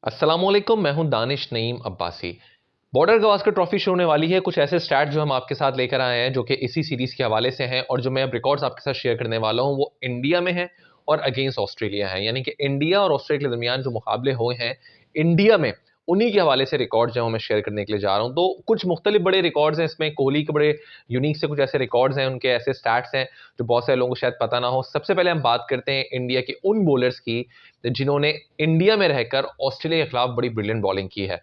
अस्सलाम वालेकुम, मैं हूं दानिश नईम अब्बासी। बॉर्डर गवास्कर ट्रॉफी शुरू होने वाली है। कुछ ऐसे स्टैट जो हम आपके साथ लेकर आए हैं जो कि इसी सीरीज के हवाले से हैं, और जो मैं अब रिकॉर्ड्स आपके साथ शेयर करने वाला हूं वो इंडिया में है और अगेंस्ट ऑस्ट्रेलिया है। यानी कि इंडिया और ऑस्ट्रेलिया के दरमियान जो मुकाबले हुए हैं इंडिया में, उन्हीं के हवाले से रिकॉर्ड जो मैं शेयर करने के लिए जा रहा हूं। तो कुछ मुख्तलिफ बड़े रिकॉर्ड्स हैं इसमें, कोहली के बड़े यूनिक से कुछ ऐसे रिकॉर्ड्स हैं, उनके ऐसे स्टैट्स हैं जो बहुत सारे लोगों को शायद पता ना हो। सबसे पहले हम बात करते हैं इंडिया के उन बॉलर्स की जिन्होंने इंडिया में रहकर ऑस्ट्रेलिया के खिलाफ बड़ी ब्रिलियंट बॉलिंग की है।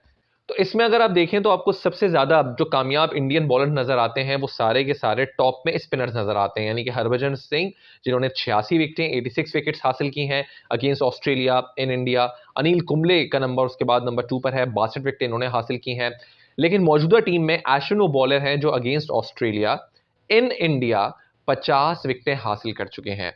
तो इसमें अगर आप देखें तो आपको सबसे ज्यादा जो कामयाब इंडियन बॉलर नजर आते हैं वो सारे के सारे टॉप में स्पिनर्स नजर आते हैं। यानी कि हरभजन सिंह जिन्होंने 86 विकेटें 86 विकेट्स हासिल की हैं against Australia in India. Anil Kumble का नंबर उसके बाद नंबर 2 पर है, 62 विकेटें इन्होंने हासिल की हैं। लेकिन मौजूदा टीम में एशन वो बॉलर हैं जो अगेंस्ट ऑस्ट्रेलिया इन इंडिया 50 विकेटें हासिल कर चुके हैं।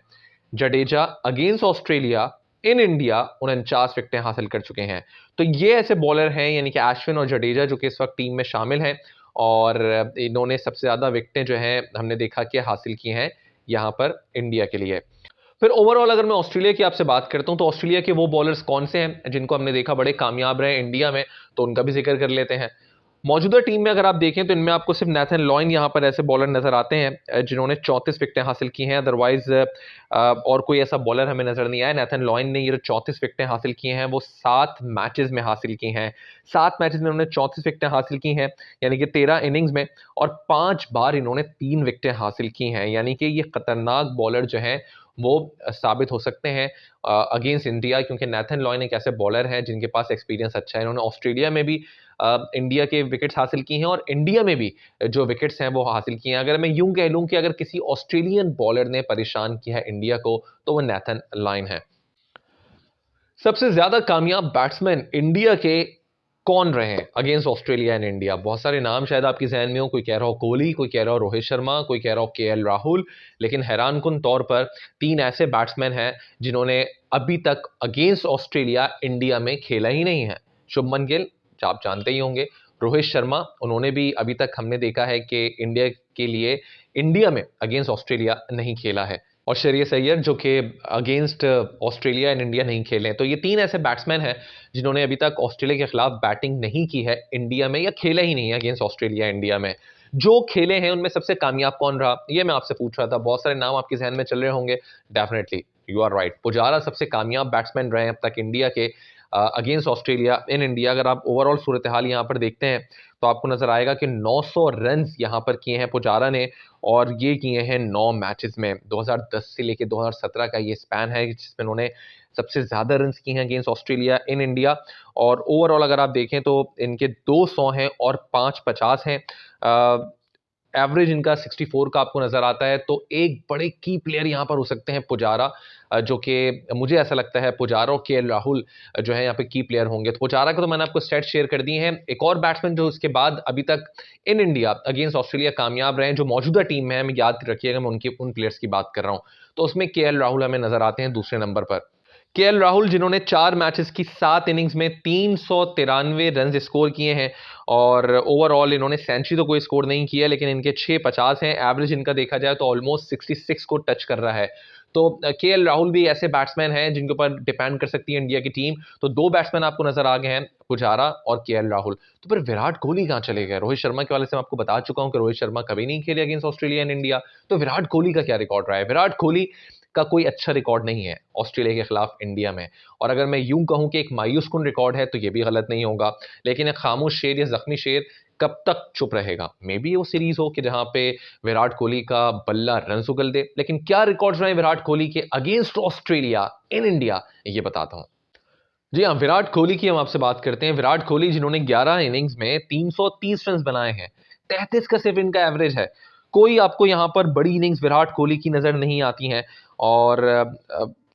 Jadeja against Australia in India 49 विकेटें हासिल कर चुके हैं। तो ये ऐसे बॉलर हैं, यानी कि अश्विन और जडेजा, जो कि इस वक्त टीम में शामिल हैं, और इन्होंने सबसे ज्यादा विकेटें जो हैं हमने देखा कि हासिल की हैं यहां पर इंडिया के लिए। फिर ओवरऑल अगर मैं ऑस्ट्रेलिया की आपसे बात करता हूं तो ऑस्ट्रेलिया के वो बॉलर्स कौन से हैं जिनको हमने देखा बड़े कामयाब रहे इंडिया में, तो उनका भी जिक्र कर लेते हैं। मौजूदा टीम में अगर आप देखें तो इनमें आपको सिर्फ नेथन लॉयन यहाँ पर ऐसे बॉलर नजर आते हैं जिन्होंने 34 विकेटें हासिल की हैं। अदरवाइज और कोई ऐसा बॉलर हमें नजर नहीं आया। नेथन लॉयन ने ये 34 विकेटें हासिल की हैं वो 7 मैचेस में हासिल की हैं। 7 मैचेस में उन्होंने 34 विकेटें हासिल की हैं, यानी कि 13 इनिंग्स में, और 5 बार इन्होंने 3 विकेटें हासिल की हैं। यानी कि ये खतरनाक बॉलर जो हैं वो साबित हो सकते हैं अगेंस्ट इंडिया, क्योंकि नेथन लॉयन एक ऐसे बॉलर हैं जिनके पास एक्सपीरियंस अच्छा है। इन्होंने ऑस्ट्रेलिया में भी इंडिया के विकेट्स हासिल की हैं और इंडिया में भी जो विकेट्स हैं वो हासिल किए हैं। अगर मैं यूं कह लूं कि अगर किसी ऑस्ट्रेलियन बॉलर ने परेशान किया है इंडिया को तो वो नेथन लॉयन है। सबसे ज्यादा कामयाब बैट्समैन इंडिया के कौन रहे हैं अगेंस्ट ऑस्ट्रेलिया एंड इंडिया? बहुत सारे नाम शायद आपकी जहन में हो। कोई कह रहा हो कोहली, कोई कह रहा हो रोहित शर्मा, कोई कह रहा हो केएल राहुल। लेकिन हैरानकुन तौर पर 3 ऐसे बैट्समैन हैं जिन्होंने अभी तक अगेंस्ट ऑस्ट्रेलिया इंडिया में खेला ही नहीं है। शुभमन गिल, जो आप जानते ही होंगे। रोहित शर्मा, उन्होंने भी अभी तक हमने देखा है कि इंडिया के लिए इंडिया में अगेंस्ट ऑस्ट्रेलिया नहीं खेला है। और श्रेयस अय्यर जो कि अगेंस्ट ऑस्ट्रेलिया एंड इंडिया नहीं खेले। तो ये 3 ऐसे बैट्समैन हैं जिन्होंने अभी तक ऑस्ट्रेलिया के खिलाफ बैटिंग नहीं की है इंडिया में, या खेला ही नहीं है अगेंस्ट ऑस्ट्रेलिया इंडिया में। जो खेले हैं उनमें सबसे कामयाब कौन रहा, ये मैं आपसे पूछ रहा था। बहुत सारे नाम आपके जहन में चल रहे होंगे। Definitely you are right, Pujara सबसे कामयाब बैट्समैन रहे हैं अब तक इंडिया के अगेंस्ट ऑस्ट्रेलिया इन इंडिया। अगर आप ओवरऑल सूरत हाल यहाँ पर देखते हैं तो आपको नजर आएगा कि 900 रन यहाँ पर किए हैं पुजारा ने, और ये किए हैं 9 मैचेस में। 2010 से लेकर 2017 का ये स्पैन है जिसमें उन्होंने सबसे ज्यादा रन किए हैं अगेंस्ट ऑस्ट्रेलिया इन इंडिया। और ओवरऑल अगर आप देखें तो इनके 200 हैं और 5 50 हैं। एवरेज इनका 64 का आपको नजर आता है। तो एक बड़े की प्लेयर यहाँ पर हो सकते हैं पुजारा, जो कि मुझे ऐसा लगता है पुजारा और केएल राहुल जो है यहाँ पे की प्लेयर होंगे। तो पुजारा का तो मैंने आपको स्टेट शेयर कर दी है। एक और बैट्समैन जो उसके बाद अभी तक इन इंडिया अगेंस्ट ऑस्ट्रेलिया कामयाब रहे हैं जो मौजूदा टीम में है, मैं याद रखिएगा मैं उनकी उन प्लेयर्स की बात कर रहा हूँ, तो उसमें केएल राहुल हमें नजर आते हैं दूसरे नंबर पर। केएल राहुल जिन्होंने 4 मैचेस की 7 इनिंग्स में 393 रन स्कोर किए हैं, और ओवरऑल इन्होंने सेंचुरी तो कोई स्कोर नहीं किया, लेकिन इनके 650 हैं। एवरेज इनका देखा जाए तो ऑलमोस्ट 66 को टच कर रहा है। तो केएल राहुल भी ऐसे बैट्समैन हैं जिनके ऊपर डिपेंड कर सकती है इंडिया की टीम। तो 2 बैट्समैन आपको नजर आ गए हैं, पुजारा और केएल राहुल। तो फिर विराट कोहली कहां चले गए? रोहित शर्मा के वाले से मैं आपको बता चुका हूं कि रोहित शर्मा कभी नहीं खेले अगेंस्ट ऑस्ट्रेलिया एंड इंडिया। तो विराट कोहली का क्या रिकॉर्ड रहा है? विराट कोहली का कोई अच्छा रिकॉर्ड नहीं है ऑस्ट्रेलिया के खिलाफ इंडिया में। और अगर मैं यूं कहूं कि एक मायूसकुन रिकॉर्ड है तो ये भी गलत नहीं होगा। लेकिन एक खामोश शेर या जख्मी शेर कब तक चुप रहेगा? मे बी वो सीरीज हो कि जहां पे विराट कोहली का बल्ला रन उगल दे। लेकिन क्या रिकॉर्ड्स रहे विराट कोहली के अगेंस्ट ऑस्ट्रेलिया इन इंडिया, ये बताता हूं। जी हाँ, विराट कोहली की हम आपसे बात करते हैं। विराट कोहली जिन्होंने 11 इनिंग्स में 330 रन बनाए हैं, 33 का सिर्फ इनका एवरेज है। कोई आपको यहां पर बड़ी इनिंग्स विराट कोहली की नजर नहीं आती हैं, और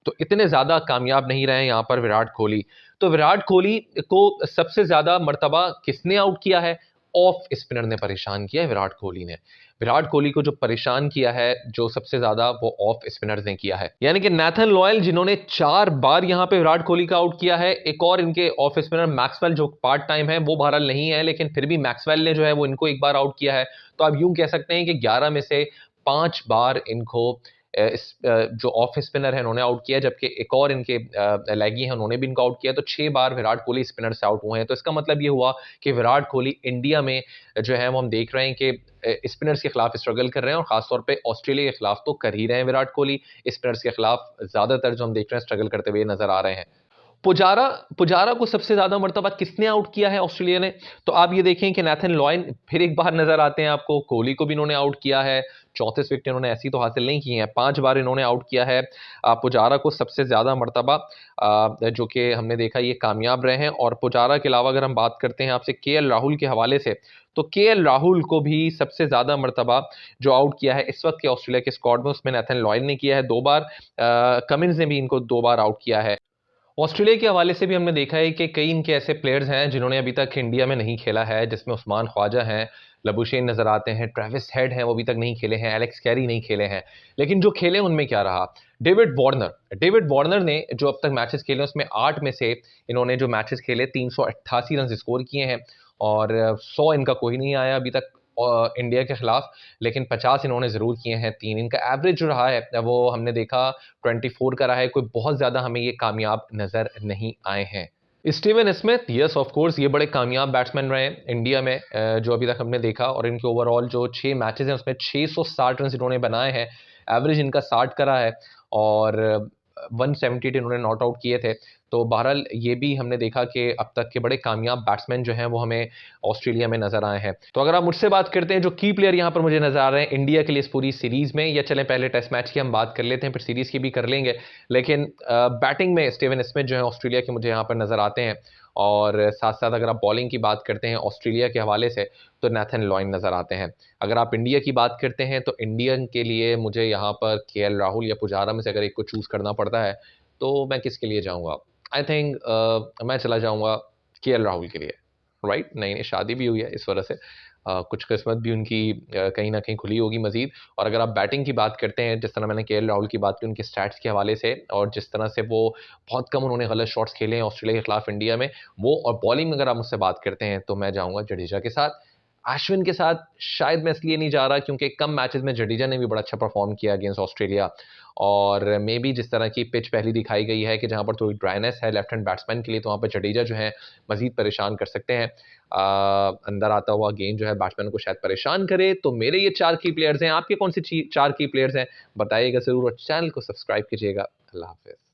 तो इतने ज्यादा कामयाब नहीं रहे यहां पर विराट कोहली। तो विराट कोहली को सबसे ज्यादा मर्तबा किसने आउट किया है? ऑफ स्पिनर ने परेशान किया है विराट कोहली ने। विराट कोहली को जो परेशान किया है जो सबसे ज्यादा, वो ऑफ स्पिनर्स ने किया है। यानी कि नेथन लॉयल जिन्होंने 4 बार यहां पे विराट कोहली का आउट किया है। एक और इनके ऑफ स्पिनर मैक्सवेल जो पार्ट टाइम है, वो बहरहाल नहीं है, लेकिन फिर भी मैक्सवेल ने जो है वो इनको एक बार आउट किया है। तो आप यूं कह सकते हैं कि 11 में से 5 बार इनको जो ऑफ स्पिनर है उन्होंने आउट किया, जबकि एक और इनके लैगी हैं उन्होंने भी इनको आउट किया। तो 6 बार विराट कोहली स्पिनर से आउट हुए हैं। तो इसका मतलब ये हुआ कि विराट कोहली इंडिया में जो है वो हम देख रहे हैं कि स्पिनर्स के खिलाफ स्ट्रगल कर रहे हैं, और खासतौर पे ऑस्ट्रेलिया के खिलाफ तो कर ही रहे हैं विराट कोहली। स्पिनर्स के खिलाफ ज्यादातर जो हम देख रहे हैं स्ट्रगल करते हुए नजर आ रहे हैं। पुजारा पुजारा को सबसे ज्यादा मर्तबा किसने आउट किया है ऑस्ट्रेलिया ने? तो आप ये देखें कि नेथन लॉयन फिर एक बार नजर आते हैं आपको। कोहली को भी इन्होंने आउट किया है, 34 विकेट इन्होंने ऐसी तो हासिल नहीं की हैं, 5 बार इन्होंने आउट किया है। पुजारा को सबसे ज्यादा मर्तबा जो कि हमने देखा ये कामयाब रहे हैं। और पुजारा के अलावा अगर हम बात करते हैं आपसे केएल राहुल के हवाले से, तो केएल राहुल को भी सबसे ज्यादा मर्तबा जो आउट किया है इस वक्त के ऑस्ट्रेलिया के स्क्वाड में, उसमें नेथन लॉयन ने किया है 2 बार। कमिंस ने भी इनको 2 बार आउट किया है। ऑस्ट्रेलिया के हवाले से भी हमने देखा है कि कई इनके ऐसे प्लेयर्स हैं जिन्होंने अभी तक इंडिया में नहीं खेला है, जिसमें उस्मान ख्वाजा हैं, लबुशेन नजर आते हैं, ट्रेविस हेड हैं, वो अभी तक नहीं खेले हैं, एलेक्स कैरी नहीं खेले हैं। लेकिन जो खेले उनमें क्या रहा? डेविड वार्नर ने जो अब तक मैचेस खेले उसमें 8 में से इन्होंने जो मैचेस खेले 388 रन स्कोर किए हैं, और 100 इनका कोई नहीं आया अभी तक इंडिया के खिलाफ, लेकिन 50 इन्होंने ज़रूर किए हैं। 3 इनका एवरेज जो रहा है वो हमने देखा 24 का रहा है। कोई बहुत ज़्यादा हमें ये कामयाब नज़र नहीं आए हैं। Steven Smith, yes of course, ये बड़े कामयाब बैट्समैन रहे हैं इंडिया में जो अभी तक हमने देखा, और इनके ओवरऑल जो 6 मैचेस हैं उसमें 660 रन इन्होंने बनाए हैं। एवरेज इनका 60 का रहा है, और 178 इन्होंने नॉट आउट किए थे। तो बहरहाल ये भी हमने देखा कि अब तक के बड़े कामयाब बैट्समैन जो हैं वो हमें ऑस्ट्रेलिया में नजर आए हैं। तो अगर आप मुझसे बात करते हैं जो की प्लेयर यहाँ पर मुझे नजर आ रहे हैं इंडिया के लिए इस पूरी सीरीज में, या चलें पहले टेस्ट मैच की हम बात कर लेते हैं, फिर सीरीज की भी कर लेंगे। लेकिन बैटिंग में स्टीवन स्मिथ जो है ऑस्ट्रेलिया के मुझे यहाँ पर नजर आते हैं, और साथ साथ अगर आप बॉलिंग की बात करते हैं ऑस्ट्रेलिया के हवाले से तो नेथन लॉयन नजर आते हैं। अगर आप इंडिया की बात करते हैं तो इंडियन के लिए मुझे यहाँ पर केएल राहुल या पुजारा में से अगर एक को चूज करना पड़ता है तो मैं किसके लिए जाऊँगा? आई थिंक मैं चला जाऊंगा केएल राहुल के लिए। राइट, नई नई शादी भी हुई है, इस वजह से कुछ किस्मत भी उनकी कहीं ना कहीं खुली होगी मजीद। और अगर आप बैटिंग की बात करते हैं, जिस तरह मैंने केएल राहुल की बात की उनके स्टैट्स के हवाले से, और जिस तरह से वो बहुत कम उन्होंने गलत शॉट्स खेले हैं ऑस्ट्रेलिया के खिलाफ इंडिया में वो, और बॉलिंग में अगर आप मुझसे बात करते हैं तो मैं जाऊंगा जडेजा के साथ। अश्विन के साथ शायद मैं इसलिए नहीं जा रहा क्योंकि कम मैचेस में जडेजा ने भी बड़ा अच्छा परफॉर्म किया अगेंस्ट ऑस्ट्रेलिया, और मे बी जिस तरह की पिच पहली दिखाई गई है कि जहां पर थोड़ी ड्राइनेस है लेफ्ट हैंड बैट्समैन के लिए, तो वहां पर जडेजा जो है मजीद परेशान कर सकते हैं। अंदर आता हुआ गेंद जो है बैट्समैन को शायद परेशान करे। तो मेरे ये 4 की प्लेयर्स हैं। आपके कौन से 4 की प्लेयर्स हैं बताइएगा ज़रूर, और चैनल को सब्सक्राइब कीजिएगा। अल्लाह हाफिज़।